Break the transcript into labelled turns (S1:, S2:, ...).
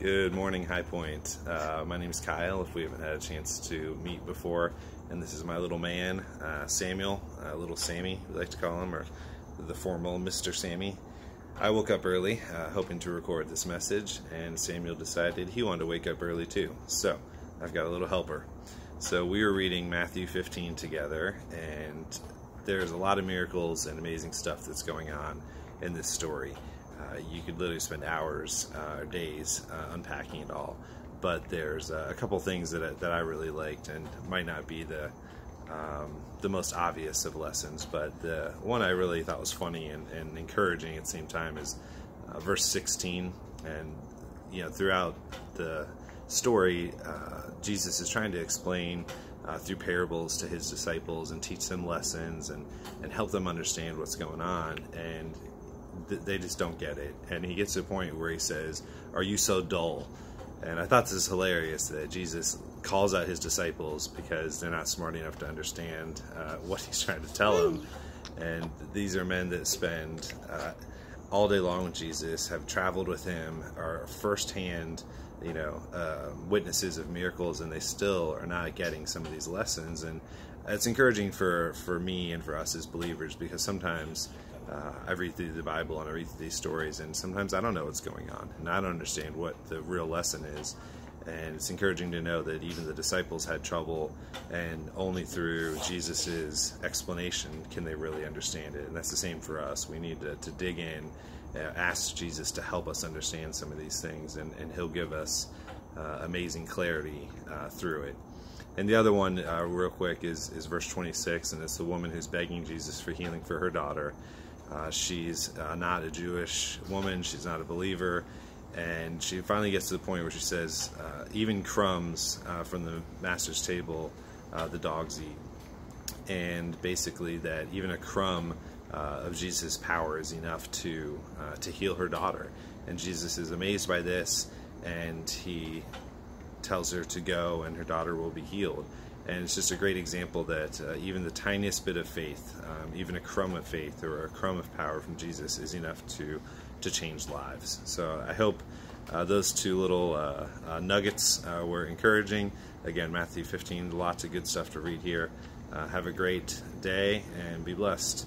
S1: Good morning, High Point. My name is Kyle, if we haven't had a chance to meet before, and this is my little man, Samuel, little Sammy, we like to call him, or the formal Mr. Sammy. I woke up early, hoping to record this message, and Samuel decided he wanted to wake up early too, so I've got a little helper. So we were reading Matthew 15 together, and there's a lot of miracles and amazing stuff that's going on in this story. You could literally spend hours or days unpacking it all, but there's a couple things that I really liked, and might not be the most obvious of lessons, but the one I really thought was funny and encouraging at the same time is verse 16. And throughout the story, Jesus is trying to explain through parables to his disciples and teach them lessons and help them understand what's going on, and they just don't get it. And he gets to a point where he says, "Are you so dull?" And I thought this is hilarious that Jesus calls out his disciples because they're not smart enough to understand what he's trying to tell them. And these are men that spend all day long with Jesus, have traveled with him, are firsthand witnesses of miracles, and they still are not getting some of these lessons. And it's encouraging for me and for us as believers, because sometimes I read through the Bible and I read through these stories, and sometimes I don't know what's going on, and I don't understand what the real lesson is. And it's encouraging to know that even the disciples had trouble, and only through Jesus's explanation can they really understand it. And that's the same for us. We need to dig in, ask Jesus to help us understand some of these things, and he'll give us amazing clarity through it. And the other one, real quick, is verse 26, and it's the woman who's begging Jesus for healing for her daughter. She's not a Jewish woman, she's not a believer, and she finally gets to the point where she says, even crumbs from the master's table the dogs eat. And basically that even a crumb of Jesus' power is enough to heal her daughter. And Jesus is amazed by this, and he tells her to go and her daughter will be healed. And it's just a great example that even the tiniest bit of faith, even a crumb of faith or a crumb of power from Jesus is enough to change lives. So I hope those two little nuggets were encouraging. Again, Matthew 15, lots of good stuff to read here. Have a great day and be blessed.